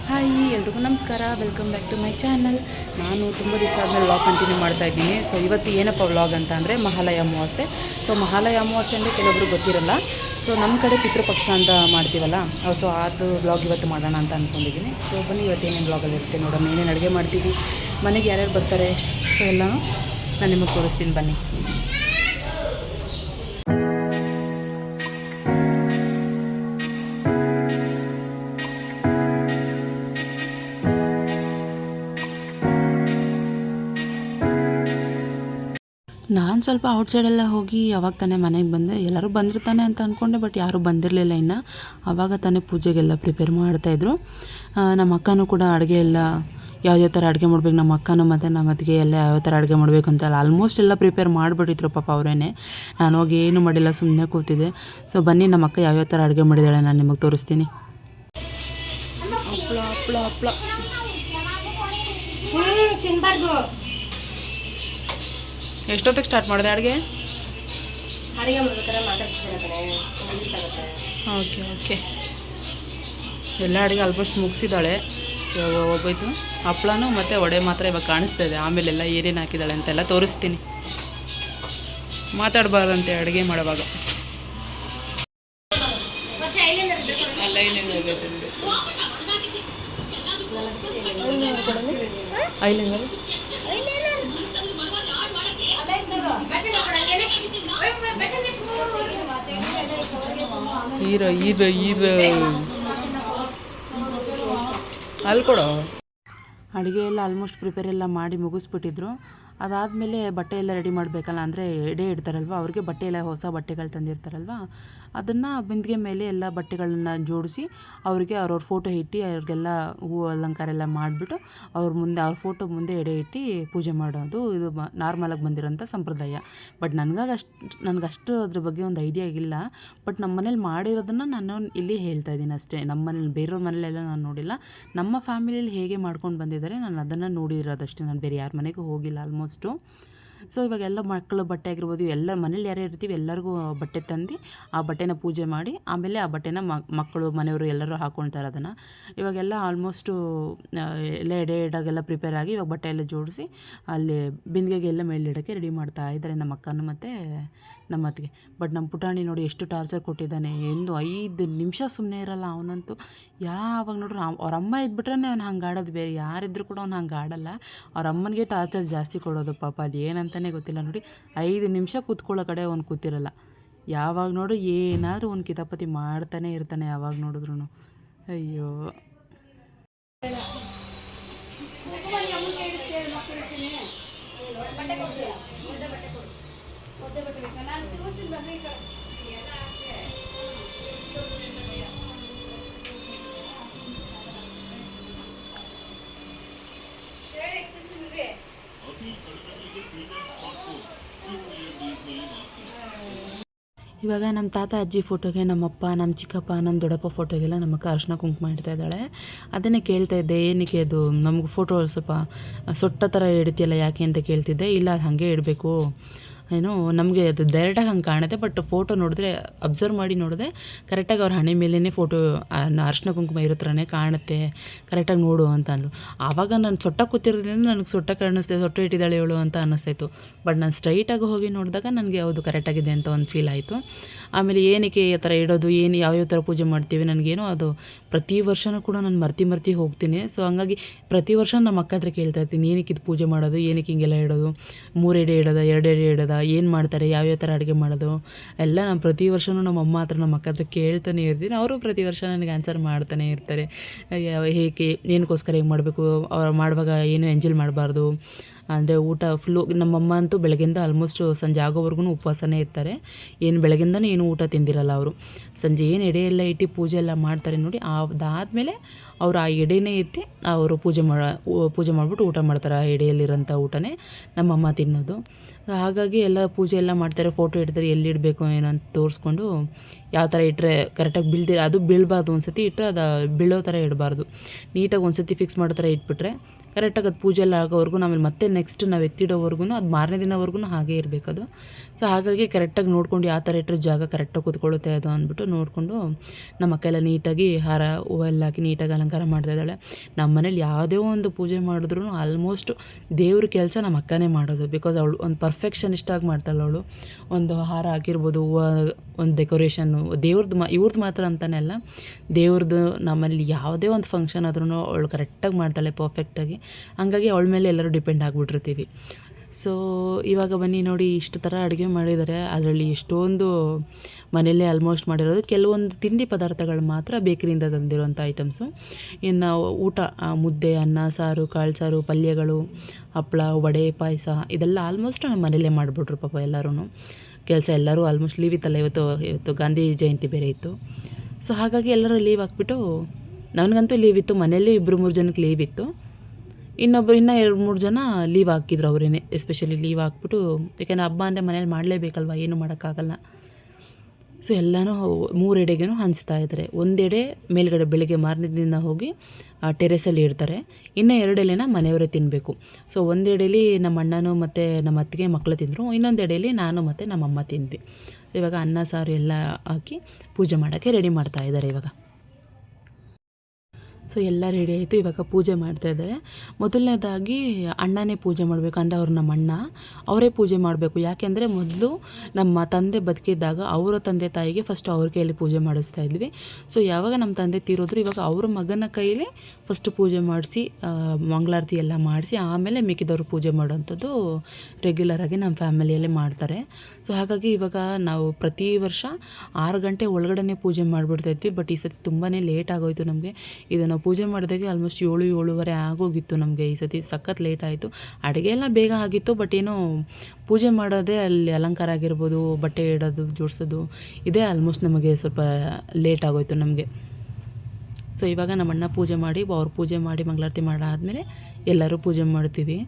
Hi ಎಲ್ರಿಗೂ ನಮಸ್ಕಾರ, welcome back to my channel. ನಾನು ತುಂಬ ದಿವಸ ಆದಮೇಲೆ ವ್ಲಾಗ್ ಕಂಟಿನ್ಯೂ ಮಾಡ್ತಾಯಿದ್ದೀನಿ. ಸೊ ಇವತ್ತು ಏನಪ್ಪ ವ್ಲಾಗ್ ಅಂತ ಅಂದರೆ ಮಹಾಲಯ ಅಮಾವಾಸ್ಯೆ. ಸೊ ಮಹಾಲಯ ಅಮಾವಾಸ್ಯೆ ಅಂದರೆ ಕೆಲವೊಬ್ರು ಗೊತ್ತಿರಲ್ಲ. ಸೊ ನಮ್ಮ ಕಡೆ ಪಿತೃಪಕ್ಷ ಅಂತ ಮಾಡ್ತೀವಲ್ಲ, ಸೊ ಅದು ವ್ಲಾಗ್ ಇವತ್ತು ಮಾಡೋಣ ಅಂತ ಅಂದ್ಕೊಂಡಿದ್ದೀನಿ. ಸೊ ಬನ್ನಿ ಇವತ್ತು ಏನೇನು ವ್ಲಾಗಲ್ಲಿ ಇರುತ್ತೆ ನೋಡೋಣ. ಏನೇನು ಅಡುಗೆ ಮಾಡ್ತೀವಿ, ಮನೆಗೆ ಯಾರ್ಯಾರು ಬರ್ತಾರೆ, ಸೊ ಎಲ್ಲನೂ ನಾನು ನಿಮಗೆ ತೋರಿಸ್ತೀನಿ ಬನ್ನಿ. ನಾನು ಸ್ವಲ್ಪ ಔಟ್ಸೈಡೆಲ್ಲ ಹೋಗಿ ಅವಾಗ ತಾನೇ ಮನೆಗೆ ಬಂದೆ. ಎಲ್ಲರೂ ಬಂದಿರ್ತಾನೆ ಅಂತ ಅಂದ್ಕೊಂಡೆ, ಬಟ್ ಯಾರೂ ಬಂದಿರಲಿಲ್ಲ ಇನ್ನು. ಆವಾಗ ತಾನೇ ಪೂಜೆಗೆಲ್ಲ ಪ್ರಿಪೇರ್ ಮಾಡ್ತಾಯಿದ್ರು. ನಮ್ಮ ಅಕ್ಕನೂ ಕೂಡ ಅಡುಗೆ ಎಲ್ಲ ಯಾವ್ಯಾವ ಥರ ಅಡುಗೆ ಮಾಡ್ಬೇಕು, ನಮ್ಮ ಅಕ್ಕನೂ ಮತ್ತು ನಮ್ಮ ಅತ್ತಿಗೆ ಎಲ್ಲ ಯಾವ ಥರ ಅಡುಗೆ ಮಾಡಬೇಕು ಅಂತ ಆಲ್ಮೋಸ್ಟ್ ಎಲ್ಲ ಪ್ರಿಪೇರ್ ಮಾಡಿಬಿಟ್ಟಿದ್ರು ಪಾಪ ಅವರೇ. ನಾನು ಹೋಗಿ ಏನೂ ಮಾಡಿಲ್ಲ, ಸುಮ್ಮನೆ ಕೂತಿದ್ದೆ. ಸೊ ಬನ್ನಿ ನಮ್ಮ ಅಕ್ಕ ಯಾವ್ಯಾವ ಥರ ಅಡುಗೆ ಮಾಡಿದ್ದಾಳೆ ನಾನು ನಿಮಗೆ ತೋರಿಸ್ತೀನಿ. ಹಪ್ಳ ಹಪ್ಳ ಹಪ್ಳ ತಿನ್ಬಾರ್ದು. ಎಷ್ಟೊತ್ತಿಗೆ ಸ್ಟಾರ್ಟ್ ಮಾಡಿದೆ ಅಡುಗೆ? ಅಡುಗೆ ಮಾಡ್ಬೇಕಾದ್ರೆ ಮಾತಾಡ್ತಿದ್ದಾರೆ. ಓಕೆ ಓಕೆ, ಎಲ್ಲ ಅಡುಗೆ ಆಲ್ಮೋಸ್ಟ್ ಮುಗಿಸಿದ್ದಾಳೆ. ಇವಾಗ ಹೋಗ್ಬೋಯ್ತು. ಹಪ್ಳನೂ ಮತ್ತು ವಡೆ ಮಾತ್ರ ಇವಾಗ ಕಾಣಿಸ್ತಾ ಇದೆ. ಆಮೇಲೆಲ್ಲ ಏನೇನು ಹಾಕಿದ್ದಾಳೆ ಅಂತೆಲ್ಲ ತೋರಿಸ್ತೀನಿ. ಮಾತಾಡಬಾರ್ದಂತೆ ಅಡುಗೆ ಮಾಡುವಾಗ. ಐಲೈನರ್ ಅಲ್ಲಿ ಕೊಡೋ. ಅಡುಗೆ ಎಲ್ಲ ಆಲ್ಮೋಸ್ಟ್ ಪ್ರಿಪೇರ್ ಎಲ್ಲ ಮಾಡಿ ಮುಗಿಸ್ಬಿಟ್ಟಿದ್ರು. ಅದಾದಮೇಲೆ ಬಟ್ಟೆ ಎಲ್ಲ ರೆಡಿ ಮಾಡಬೇಕಲ್ಲ, ಅಂದರೆ ಎಡೆ ಇಡ್ತಾರಲ್ವ ಅವ್ರಿಗೆ, ಬಟ್ಟೆ ಎಲ್ಲ ಹೊಸ ಬಟ್ಟೆಗಳು ತಂದಿರ್ತಾರಲ್ವ, ಅದನ್ನು ಬಿಂದಿಗೆ ಮೇಲೆ ಎಲ್ಲ ಬಟ್ಟೆಗಳನ್ನ ಜೋಡಿಸಿ ಅವರಿಗೆ ಅವ್ರವ್ರ ಫೋಟೋ ಇಟ್ಟು ಅವ್ರಿಗೆಲ್ಲ ಹೂವು ಅಲಂಕಾರ ಎಲ್ಲ ಮಾಡಿಬಿಟ್ಟು ಅವ್ರ ಮುಂದೆ, ಅವ್ರ ಫೋಟೋ ಮುಂದೆ ಎಡೆ ಇಟ್ಟು ಪೂಜೆ ಮಾಡೋದು ಇದು ನಾರ್ಮಲಾಗಿ ಬಂದಿರೋಂಥ ಸಂಪ್ರದಾಯ. ಬಟ್ ನನಗಷ್ಟು ಅದ್ರ ಬಗ್ಗೆ ಒಂದು ಐಡಿಯಾ ಇಲ್ಲ. ಬಟ್ ನಮ್ಮ ಮನೇಲಿ ಮಾಡಿರೋದನ್ನು ನಾನು ಇಲ್ಲಿ ಹೇಳ್ತಾ ಇದ್ದೀನಿ ಅಷ್ಟೇ. ನಮ್ಮ ಮನೇಲಿ ಬೇರೆಯವ್ರ ಮನೇಲೆಲ್ಲ ನಾನು ನೋಡಿಲ್ಲ. ನಮ್ಮ ಫ್ಯಾಮಿಲಿಯಲ್ಲಿ ಹೇಗೆ ಮಾಡ್ಕೊಂಡು ಬಂದಿದ್ದಾರೆ ನಾನು ಅದನ್ನು ನೋಡಿರೋದಷ್ಟೇ. ನಾನು ಬೇರೆ ಯಾರ ಮನೆಗೂ ಹೋಗಿಲ್ಲ ಆಲ್ಮೋಸ್ಟು. ಸೊ ಇವಾಗೆಲ್ಲ ಮಕ್ಕಳು ಬಟ್ಟೆ ಆಗಿರ್ಬೋದು, ಎಲ್ಲ ಮನೇಲಿ ಯಾರೇ ಇರ್ತೀವಿ ಎಲ್ಲರಿಗೂ ಬಟ್ಟೆ ತಂದು ಆ ಬಟ್ಟೆನ ಪೂಜೆ ಮಾಡಿ ಆಮೇಲೆ ಆ ಬಟ್ಟೆನ ಮಕ್ಕಳು ಮನೆಯವರು ಎಲ್ಲರೂ ಹಾಕ್ಕೊಳ್ತಾರೆ ಅದನ್ನು. ಇವಾಗೆಲ್ಲ ಆಲ್ಮೋಸ್ಟು ಎಲ್ಲ ಎಡೆ ಇಡಾಗೆಲ್ಲ ಪ್ರಿಪೇರ್ ಆಗಿ ಇವಾಗ ಬಟ್ಟೆ ಎಲ್ಲ ಜೋಡಿಸಿ ಅಲ್ಲಿ ಬಿಂದಿಗೆಗೆಲ್ಲ ಮೇಲಿಡೋಕ್ಕೆ ರೆಡಿ ಮಾಡ್ತಾ ಇದ್ದಾರೆ ನಮ್ಮ ಅಕ್ಕನೂ ಮತ್ತು ನಮ್ಮ ಅತ್ತಿಗೆ. ಬಟ್ ನಮ್ಮ ಪುಟಾಣಿ ನೋಡಿ ಎಷ್ಟು ಟಾರ್ಚರ್ ಕೊಟ್ಟಿದ್ದಾನೆ. 5 ನಿಮಿಷ ಸುಮ್ಮನೆ ಇರಲ್ಲ ಅವನಂತೂ. ಯಾವಾಗ ನೋಡ್ರಿ ಅವ್ರ ಅಮ್ಮ ಇದ್ಬಿಟ್ರೆ ಅವ್ನು ಹಂಗೆ ಆಡೋದು, ಬೇರೆ ಯಾರಿದ್ರು ಕೂಡ ಅವ್ನು ಹಂಗೆ ಆಡಲ್ಲ. ಅವ್ರ ಅಮ್ಮನಿಗೆ ಟಾರ್ಚರ್ ಜಾಸ್ತಿ ಕೊಡೋದು ಪಾಪ. ಅದು ಏನಂತಲೇ ಗೊತ್ತಿಲ್ಲ ನೋಡಿ. 5 ನಿಮಿಷ ಕೂತ್ಕೊಳ್ಳೋ ಕಡೆ ಅವ್ನು ಕೂತಿರಲ್ಲ. ಯಾವಾಗ ನೋಡು ಏನಾದರೂ ಒಂದು ಕಿತಾಪತಿ ಮಾಡ್ತಾನೆ ಇರ್ತಾನೆ ಯಾವಾಗ ನೋಡಿದ್ರು. ಅಯ್ಯೋ, ಇವಾಗ ನಮ್ಮ ತಾತ ಅಜ್ಜಿ ಫೋಟೋಗೆ ನಮ್ಮಪ್ಪ, ನಮ್ಮ ಚಿಕ್ಕಪ್ಪ, ನಮ್ಮ ದೊಡ್ಡಪ್ಪ ಫೋಟೋಗೆಲ್ಲ ನಮ್ಮ ಅಕ್ಕ ಅರ್ಶಿನ ಕುಂಕುಮ ಇಡ್ತಾ ಇದ್ದಾಳೆ. ಅದನ್ನೇ ಕೇಳ್ತಾ ಇದ್ದೆ, ಏನಕ್ಕೆ ಅದು ನಮ್ಗೆ ಫೋಟೋ ಸ್ವಲ್ಪ ಸೊಟ್ಟ ಥರ ಇಡ್ತೀಯಲ್ಲ ಯಾಕೆ ಅಂತ ಕೇಳ್ತಿದ್ದೆ. ಇಲ್ಲ ಅದು ಹಾಗೆ ಇಡಬೇಕು, ಏನೋ ನಮಗೆ ಅದು ಡೈರೆಕ್ಟಾಗಿ ಹಂಗೆ ಕಾಣುತ್ತೆ, ಬಟ್ ಫೋಟೋ ನೋಡಿದ್ರೆ ಅಬ್ಸರ್ವ್ ಮಾಡಿ ನೋಡಿದ್ರೆ ಕರೆಕ್ಟಾಗಿ ಅವ್ರ ಹಣೆ ಮೇಲೇ ಫೋಟೋ ಅರ್ಶಿನ ಕುಂಕುಮ ಇರೋ ಥರನೇ ಕಾಣುತ್ತೆ, ಕರೆಕ್ಟಾಗಿ ನೋಡು ಅಂತ ಅಂದು. ಆವಾಗ ನಾನು ಸೊಟ್ಟ ಕೂತಿರೋದ್ರಿಂದ ನನಗೆ ಸೊಟ್ಟ ಕಾಣಿಸ್ತೆ, ಸೊಟ್ಟ ಇಟ್ಟಿದ್ದಾಳೆ ಇವಳು ಅಂತ ಅನ್ನಿಸ್ತಾಯಿತ್ತು. ಬಟ್ ನಾನು ಸ್ಟ್ರೈಟಾಗಿ ಹೋಗಿ ನೋಡಿದಾಗ ನನಗೆ ಯಾವುದು ಕರೆಕ್ಟಾಗಿದೆ ಅಂತ ಒಂದು ಫೀಲ್ ಆಯಿತು. ಆಮೇಲೆ ಏನಕ್ಕೆ ಈ ಥರ ಇಡೋದು, ಯಾವ್ಯಾವ ಥರ ಪೂಜೆ ಮಾಡ್ತೀವಿ, ನನಗೇನೋ ಅದು ಪ್ರತಿ ವರ್ಷವೂ ಕೂಡ ನಾನು ಮರ್ತಿ ಹೋಗ್ತೀನಿ. ಸೊ ಹಂಗಾಗಿ ಪ್ರತಿ ವರ್ಷ ನಮ್ಮ ಅಕ್ಕ ಹತ್ರ ಕೇಳ್ತಾ ಇರ್ತೀನಿ, ಏನಕ್ಕೆ ಇದು ಪೂಜೆ ಮಾಡೋದು, ಏನಕ್ಕೆ ಹಿಂಗೆಲ್ಲ ಇಡೋದು, 3 ಎಡೆ ಇಡೋದ, 2 ಎಡೆ ಇಡೋದ, ಏನು ಮಾಡ್ತಾರೆ, ಯಾವ್ಯಾವ ಥರ ಅಡುಗೆ ಮಾಡೋದು ಎಲ್ಲ ನಾನು ಪ್ರತಿ ವರ್ಷವೂ ನಮ್ಮ ಅಮ್ಮ ಹತ್ರ ನಮ್ಮ ಅಕ್ಕ ಹತ್ರ ಕೇಳ್ತಾನೆ ಇರ್ತೀನಿ. ಅವರು ಪ್ರತಿ ವರ್ಷ ನನಗೆ ಆನ್ಸರ್ ಮಾಡ್ತಾನೆ ಇರ್ತಾರೆ. ಹೇಗೆ ಏನಕ್ಕೋಸ್ಕರ ಹೇಗೆ ಮಾಡಬೇಕು, ಅವ್ರು ಮಾಡುವಾಗ ಏನು ಎಂಜಾಯ್ ಮಾಡಬಾರ್ದು, ಅಂದರೆ ಊಟ ಫುಲ್ಲು. ನಮ್ಮಮ್ಮ ಅಂತೂ ಬೆಳಗ್ಗೆಯಿಂದ ಆಲ್ಮೋಸ್ಟ್ ಸಂಜೆ ಆಗೋವರೆಗೂ ಉಪವಾಸನೇ ಇರ್ತಾರೆ. ಏನು ಬೆಳಗ್ಗೆಯಿಂದನೇ ಏನು ಊಟ ತಿಂದಿರಲ್ಲ ಅವರು. ಸಂಜೆ ಏನು ಎಡೆ ಎಲ್ಲ ಇಟ್ಟು ಪೂಜೆ ಎಲ್ಲ ಮಾಡ್ತಾರೆ ನೋಡಿ, ಅದಾದಮೇಲೆ ಅವರು ಆ ಎಡೆನೇ ಎತ್ತಿ ಅವರು ಪೂಜೆ ಮಾಡಿಬಿಟ್ಟು ಊಟ ಮಾಡ್ತಾರೆ. ಆ ಎಡೆಯಲ್ಲಿರೋಂಥ ಊಟನೇ ನಮ್ಮಮ್ಮ ತಿನ್ನೋದು. ಹಾಗಾಗಿ ಎಲ್ಲ ಪೂಜೆ ಎಲ್ಲ ಮಾಡ್ತಾರೆ, ಫೋಟೋ ಇಡ್ತಾರೆ, ಎಲ್ಲಿಡಬೇಕು ಏನೋ ಅಂತ ತೋರಿಸ್ಕೊಂಡು ಯಾವ ಥರ ಇಟ್ಟರೆ ಕರೆಕ್ಟಾಗಿ ಅದು ಬೀಳಬಾರ್ದು. ಒಂದು ಸತಿ ಇಟ್ಟರೆ ಅದು ಬೀಳೋ ಥರ ಇಡಬಾರ್ದು. ನೀಟಾಗಿ ಒಂದು ಸತಿ ಫಿಕ್ಸ್ ಮಾಡೋ ಥರ ಇಟ್ಬಿಟ್ರೆ ಕರೆಕ್ಟಾಗಿ ಅದು ಪೂಜೆ ಎಲ್ಲ ಆಗೋವರೆಗೂ ಆಮೇಲೆ ಮತ್ತೆ ನೆಕ್ಸ್ಟ್ ನಾವು ಎತ್ತಿಡೋವರೆಗೂ ಅದು ಮಾರನೇ ದಿನವರೆಗೂ ಹಾಗೇ ಇರಬೇಕದು. ಸೊ ಹಾಗಾಗಿ ಕರೆಕ್ಟಾಗಿ ನೋಡ್ಕೊಂಡು ಯಾವ ಥರ ಇಟ್ಟರೆ ಜಾಗ ಕರೆಕ್ಟಾಗಿ ಕೂತ್ಕೊಳ್ಳುತ್ತೆ ಅದು ಅಂದ್ಬಿಟ್ಟು ನೋಡಿಕೊಂಡು ನಮ್ಮ ಅಕ್ಕ ಎಲ್ಲ ನೀಟಾಗಿ ಹಾರ ಹೂವೆಲ್ಲ ಹಾಕಿ ನೀಟಾಗಿ ಅಲಂಕಾರ ಮಾಡ್ತಾಯಿದ್ದಾಳೆ. ನಮ್ಮ ಮನೇಲಿ ಯಾವುದೇ ಒಂದು ಪೂಜೆ ಮಾಡಿದ್ರು ಆಲ್ಮೋಸ್ಟ್ ದೇವ್ರ ಕೆಲಸ ನಮ್ಮ ಅಕ್ಕನೇ ಮಾಡೋದು. ಬಿಕಾಸ್ ಅವಳು ಒಂದು ಪರ್ಫೆಕ್ಷನಿಸ್ಟ್ ಆಗಿ ಮಾಡ್ತಾಳೆ ಅವಳು. ಒಂದು ಹಾರ ಹಾಕಿರ್ಬೋದು, ಹೂವು, ಒಂದು ಡೆಕೋರೇಷನ್ನು, ದೇವ್ರದ್ದು ಇವ್ರದ್ದು ಮಾತ್ರ ಅಂತಲೇ ಅಲ್ಲ, ದೇವ್ರದ್ದು ನಮ್ಮಲ್ಲಿ ಯಾವುದೇ ಒಂದು ಫಂಕ್ಷನ್ ಆದ್ರೂ ಅವಳು ಕರೆಕ್ಟಾಗಿ ಮಾಡ್ತಾಳೆ ಪರ್ಫೆಕ್ಟಾಗಿ. ಹಂಗಾಗಿ ಅವಳ ಮೇಲೆ ಎಲ್ಲರೂ ಡಿಪೆಂಡ್ ಆಗಿಬಿಟ್ಟಿರ್ತೀವಿ. ಸೊ ಇವಾಗ ಬನ್ನಿ ನೋಡಿ, ಇಷ್ಟು ಥರ ಅಡುಗೆ ಮಾಡಿದ್ದಾರೆ. ಅದರಲ್ಲಿ ಎಷ್ಟೊಂದು ಮನೆಯಲ್ಲೇ ಆಲ್ಮೋಸ್ಟ್ ಮಾಡಿರೋದು. ಕೆಲವೊಂದು ತಿಂಡಿ ಪದಾರ್ಥಗಳು ಮಾತ್ರ ಬೇಕರಿಯಿಂದ ತಂದಿರೋಂಥ ಐಟಮ್ಸು. ಇನ್ನು ಊಟ ಮುದ್ದೆ, ಅನ್ನ, ಸಾರು, ಕಾಳು ಸಾರು, ಪಲ್ಯಗಳು, ಹಪ್ಪಳ, ವಡೆ, ಪಾಯಸ ಇದೆಲ್ಲ ಆಲ್ಮೋಸ್ಟ್ ನಮ್ಮ ಮನೆಯಲ್ಲೇ ಮಾಡಿಬಿಟ್ರು ಪಾಪ ಎಲ್ಲರೂ. ಕೆಲಸ ಎಲ್ಲರೂ ಆಲ್ಮೋಸ್ಟ್ ಲೀವ್ ಇತ್ತಲ್ಲ, ಇವತ್ತು ಗಾಂಧಿ ಜಯಂತಿ ಬೇರೆ ಇತ್ತು. ಸೊ ಹಾಗಾಗಿ ಎಲ್ಲರೂ ಲೀವ್ ಹಾಕ್ಬಿಟ್ಟು, ನನಗಂತೂ ಲೀವ್ ಇತ್ತು, ಮನೆಯಲ್ಲಿ 2-3 ಜನಕ್ಕೆ ಲೀವ್ ಇತ್ತು. ಇನ್ನೂ 2-3 ಜನ ಲೀವ್ ಹಾಕಿದ್ರು ಅವರೇನೆ, ಎಸ್ಪೆಷಲಿ ಲೀವ್ ಹಾಕ್ಬಿಟ್ಟು, ಯಾಕೆಂದರೆ ಹಬ್ಬ ಅಂದರೆ ಮನೇಲಿ ಮಾಡಲೇಬೇಕಲ್ವ, ಏನೂ ಮಾಡೋಕ್ಕಾಗಲ್ಲ. ಸೊ ಎಲ್ಲನೂ 3 ಎಡೆಗೂ ಹಂಚ್ತಾ ಇದ್ದಾರೆ. 1 ಎಡೆ ಮೇಲ್ಗಡೆ ಬೆಳಗ್ಗೆ ಮಾರನೇ ದಿನ ಹೋಗಿ ಟೆರೆಸಲ್ಲಿ ಇಡ್ತಾರೆ. ಇನ್ನು 2 ಎಲೆನ ಮನೆಯವರೇ ತಿನ್ನಬೇಕು. ಸೊ 1 ಎಡೆಯಲ್ಲಿ ನಮ್ಮ ಅಣ್ಣನೂ ಮತ್ತು ನಮ್ಮ ಅತ್ತಿಗೆ ಮಕ್ಕಳು ತಿಂದರು, ಇನ್ನೊಂದು ಎಡೆಯಲ್ಲಿ ನಾನು ಮತ್ತು ನಮ್ಮಮ್ಮ ತಿಂದ್ವಿ. ಇವಾಗ ಅನ್ನ ಸಾರು ಎಲ್ಲ ಹಾಕಿ ಪೂಜೆ ಮಾಡೋಕ್ಕೆ ರೆಡಿ ಮಾಡ್ತಾ ಇದ್ದಾರೆ ಇವಾಗ. ಸೊ ಎಲ್ಲ ರೆಡಿ ಆಯಿತು, ಇವಾಗ ಪೂಜೆ ಮಾಡ್ತಾಯಿದ್ದಾರೆ. ಮೊದಲನೇದಾಗಿ ಅಣ್ಣನೇ ಪೂಜೆ ಮಾಡಬೇಕು, ಅಂದರೆ ಅವ್ರು ನಮ್ಮ ಅಣ್ಣ ಅವರೇ ಪೂಜೆ ಮಾಡಬೇಕು. ಯಾಕೆಂದರೆ ಮೊದಲು ನಮ್ಮ ತಂದೆ ಬದುಕಿದ್ದಾಗ ಅವರ ತಂದೆ ತಾಯಿಗೆ ಫಸ್ಟ್ ಅವ್ರ ಕೈಯಲ್ಲಿ ಪೂಜೆ ಮಾಡಿಸ್ತಾ ಇದ್ವಿ. ಸೊ ಯಾವಾಗ ನಮ್ಮ ತಂದೆ ತೀರೋದ್ರು, ಇವಾಗ ಅವ್ರ ಮಗನ ಕೈಯಲ್ಲಿ ಫಸ್ಟ್ ಪೂಜೆ ಮಾಡಿಸಿ ಮಂಗಳಾರತಿ ಎಲ್ಲ ಮಾಡಿಸಿ ಆಮೇಲೆ ಮಿಕ್ಕಿದವರು ಪೂಜೆ ಮಾಡೋವಂಥದ್ದು ರೆಗ್ಯುಲರಾಗಿ ನಮ್ಮ ಫ್ಯಾಮಿಲಿಯಲ್ಲೇ ಮಾಡ್ತಾರೆ. ಸೊ ಹಾಗಾಗಿ ಇವಾಗ ನಾವು ಪ್ರತಿ ವರ್ಷ 6 ಗಂಟೆ ಒಳಗಡೆ ಪೂಜೆ ಮಾಡಿಬಿಡ್ತಾಯಿದ್ವಿ. ಬಟ್ ಈ ಸತಿ ತುಂಬಾ ಲೇಟ್ ಆಗೋಯಿತು ನಮಗೆ. ಇದನ್ನು ಪೂಜೆ ಮಾಡಿದಾಗೆ ಆಲ್ಮೋಸ್ಟ್ 7-7:30 ಆಗೋಗಿತ್ತು ನಮಗೆ. ಈ ಸತಿ ಸಖತ್ ಲೇಟ್ ಆಯಿತು. ಅಡುಗೆ ಎಲ್ಲ ಬೇಗ ಆಗಿತ್ತು, ಬಟ್ ಏನೋ ಪೂಜೆ ಮಾಡೋದೇ ಅಲ್ಲಿ ಅಲಂಕಾರ ಆಗಿರ್ಬೋದು, ಬಟ್ಟೆ ಇಡೋದು, ಜೋಡಿಸೋದು, ಇದೇ ಆಲ್ಮೋಸ್ಟ್ ನಮಗೆ ಸ್ವಲ್ಪ ಲೇಟ್ ಆಗೋಯಿತು ನಮಗೆ. ಸೊ ಇವಾಗ ನಮ್ಮ ಅಣ್ಣ ಪೂಜೆ ಮಾಡಿ, ಅವ್ರು ಪೂಜೆ ಮಾಡಿ ಮಂಗಳಾರತಿ ಮಾಡಾದಮೇಲೆ ಎಲ್ಲರೂ ಪೂಜೆ ಮಾಡ್ತೀವಿ.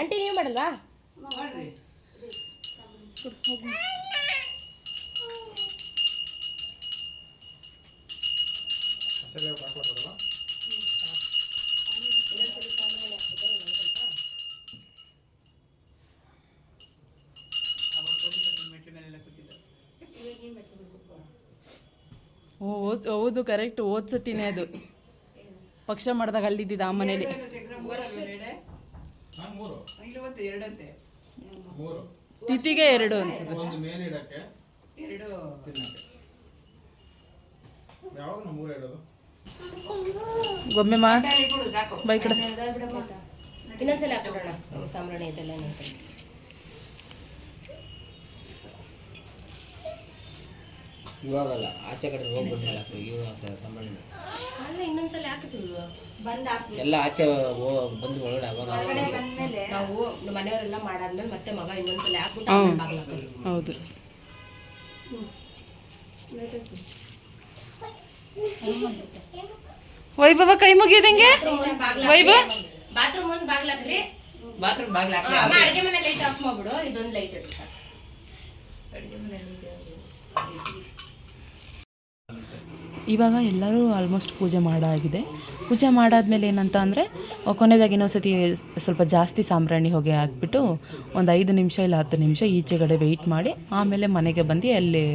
ಆಂಟಿ ನೀವು ಮಾಡಲ್ವಾ? ಹೌದು ಕರೆಕ್ಟ್. ಓದ್ಸತಿನೇ ಅದು ಪಕ್ಷ ಮಾಡಿದಾಗ ಅಲ್ಲಿದ್ದಿದ್ದ ಆ ಮನೇಲಿ. ತಿಥಿಗೆ 2 ಅಂತ ಗೊಂಬೆ ಮಾ ಬೈ ಕಡೆ. ಇನ್ನೊಂದ್ಸಲ ಹಾಕ್ಬಿಡೋಣ ಸಾಂಬ್ರಾಣಿ ಇದೆಲ್ಲ ಇನ್ನೊಂದ್ಸಲ. ಇವಾಗಲ್ಲ ಆಚೆ ಕಡೆ ಹೋಗ್ಬಿಡ್ತಾರೆ ಇನ್ನೊಂದ್ಸಲ ಹಾಕಿದ್ವಿ ಎಲ್ಲ ಆಚೆ ಬಂದು ಒಳಗಡೆ ಅವಾಗ ನಾವು ಮನೆಯವರೆಲ್ಲ ಮಾಡಾದ್ಮೇಲೆ ಮತ್ತೆ ಮಗ ಇನ್ನೊಂದ್ಸಲ ಹಾಕ್ಬಿಟ್ಟು ಬಾಗ್ಲ ಹಾಕೋದು. ಹೌದು. ವೈಭವ ಕೈ ಮುಗಿದಂಗೆ. ವೈಭವ ಬಾತ್ರೂಮ್ ಒಂದು ಬಾಗ್ಲ ಹಾಕ್ರಿ. ಬಾತ್ರೂಮ್ ಬಾಗ್ಲ ಅಡುಗೆ ಮನೆ ಲೈಟ್ ಆಫ್ ಮಾಡ್ಬಿಡು. ಇದೊಂದು ಲೈಟ್ ಇಟ್ಟು ಇವಾಗ ಎಲ್ಲರೂ ಆಲ್ಮೋಸ್ಟ್ ಪೂಜೆ ಮಾಡಾಗಿದೆ. ಪೂಜೆ ಮಾಡಾದ್ಮೇಲೆ ಏನಂತ ಅಂದರೆ ಕೊನೆಯದಾಗಿ ಇನ್ನೊಂದ್ಸತಿ ಸ್ವಲ್ಪ ಜಾಸ್ತಿ ಸಾಂಬ್ರಾಣಿ ಹೊಗೆ ಹಾಕ್ಬಿಟ್ಟು ಒಂದು 5 ನಿಮಿಷ ಇಲ್ಲ 10 ನಿಮಿಷ ಈಚೆಗಡೆ ವೆಯ್ಟ್ ಮಾಡಿ ಆಮೇಲೆ ಮನೆಗೆ ಬಂದು ಅಲ್ಲಿ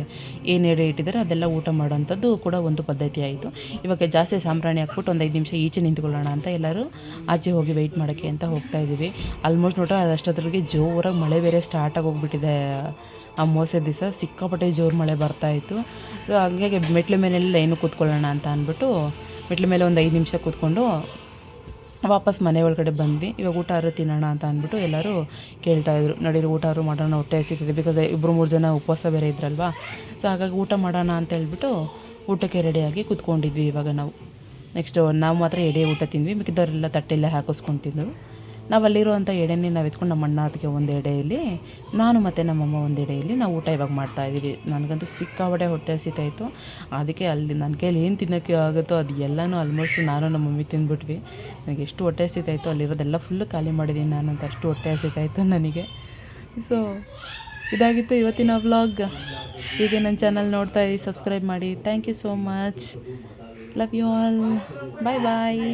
ಏನು ಎಡೆ ಇಟ್ಟಿದ್ದಾರೆ ಅದೆಲ್ಲ ಊಟ ಮಾಡೋವಂಥದ್ದು ಕೂಡ ಒಂದು ಪದ್ಧತಿ ಆಯಿತು. ಇವಾಗ ಜಾಸ್ತಿ ಸಾಂಬ್ರಾಣಿ ಹಾಕ್ಬಿಟ್ಟು ಒಂದು 5 ನಿಮಿಷ ಈಚೆ ನಿಂತ್ಕೊಳ್ಳೋಣ ಅಂತ ಎಲ್ಲರೂ ಆಚೆ ಹೋಗಿ ವೆಯ್ಟ್ ಮಾಡೋಕ್ಕೆ ಅಂತ ಹೋಗ್ತಾ ಇದ್ದೀವಿ. ಆಲ್ಮೋಸ್ಟ್ ನೋಡ್ರೆ ಅಷ್ಟೊತ್ತಿಗೆ ಜೋರಾಗಿ ಮಳೆ ಬೇರೆ ಸ್ಟಾರ್ಟಾಗಿ ಹೋಗ್ಬಿಟ್ಟಿದೆ. ಅಮಾವಾಸ್ಯೆ ದಿವಸ ಸಿಕ್ಕಾಪಟ್ಟೆ ಜೋರು ಮಳೆ ಬರ್ತಾಯಿತ್ತು. ಹಾಗಾಗಿ ಮೆಟ್ಲು ಮೇಲೆಲ್ಲ ಏನು ಕೂತ್ಕೊಳ್ಳೋಣ ಅಂತ ಅಂದ್ಬಿಟ್ಟು ಮೆಟ್ಲ ಮೇಲೆ ಒಂದು 5 ನಿಮಿಷ ಕೂತ್ಕೊಂಡು ವಾಪಸ್ ಮನೆ ಒಳಗಡೆ ಬಂದ್ವಿ. ಇವಾಗ ಊಟ ಆರು ತಿನ್ನೋಣ ಅಂತ ಅಂದ್ಬಿಟ್ಟು ಎಲ್ಲರೂ ಕೇಳ್ತಾಯಿದ್ರು, ನಡೀರಿ ಊಟ ಆರು ಮಾಡೋಣ, ಹೊಟ್ಟೆ ಹಸಿತಿದೆ. ಬಿಕಾಸ್ 2-3 ಜನ ಉಪವಾಸ ಬೇರೆ ಇದ್ರಲ್ವಾ. ಸೊ ಹಾಗಾಗಿ ಊಟ ಮಾಡೋಣ ಅಂತ ಹೇಳ್ಬಿಟ್ಟು ಊಟಕ್ಕೆ ರೆಡಿಯಾಗಿ ಕೂತ್ಕೊಂಡಿದ್ವಿ. ಇವಾಗ ನಾವು ನಾವು ಮಾತ್ರ ಎಡೆ ಊಟ ತಿಂದ್ವಿ, ಮಿಕ್ಕಿದವರೆಲ್ಲ ತಟ್ಟೆಲ್ಲೇ ಹಾಕಿಸ್ಕೊಂಡು ತಿಂದರು. ನಾವು ಅಲ್ಲಿರುವಂಥ ಎಡೆನೇ ನಾವು ಎತ್ಕೊಂಡು ನಮ್ಮ ಅಣ್ಣ ಅದಕ್ಕೆ ಒಂದು ಎಡೆಯಲ್ಲಿ, ನಾನು ಮತ್ತು ನಮ್ಮಮ್ಮ ಒಂದು ಎಡೆಯಲ್ಲಿ ನಾವು ಊಟ ಇವಾಗ ಮಾಡ್ತಾಯಿದ್ದೀವಿ. ನನಗಂತೂ ಸಿಕ್ಕಾಪಟ್ಟೆ ಹೊಟ್ಟೆ ಹಸಿತಾಯಿತ್ತು. ಅದಕ್ಕೆ ಅಲ್ಲಿ ನನ್ನ ಕೈಯಲ್ಲಿ ಏನು ತಿನ್ನೋಕ್ಕೆ ಆಗುತ್ತೋ ಅದು ಎಲ್ಲನೂ ಆಲ್ಮೋಸ್ಟ್ ನಾನು ನಮ್ಮ ಮಮ್ಮಿ ತಿಂದ್ಬಿಟ್ವಿ. ನನಗೆ ಎಷ್ಟು ಹೊಟ್ಟೆ ಹಸಿತಾಯಿತ್ತು ಅಲ್ಲಿರೋದೆಲ್ಲ ಫುಲ್ಲು ಖಾಲಿ ಮಾಡಿದ್ದೀನಿ ನಾನು ಅಂತ, ಅಷ್ಟು ಹೊಟ್ಟೆ ಹಸಿತಾಯಿತ್ತು ನನಗೆ. ಸೊ ಇದಾಗಿತ್ತು ಇವತ್ತಿನ ವ್ಲಾಗ್. ಹೀಗೆ ನನ್ನ ಚಾನಲ್ ನೋಡ್ತಾ ಇದ್ದೀವಿ, ಸಬ್ಸ್ಕ್ರೈಬ್ ಮಾಡಿ. Thank you so much. Love you all. Bye bye.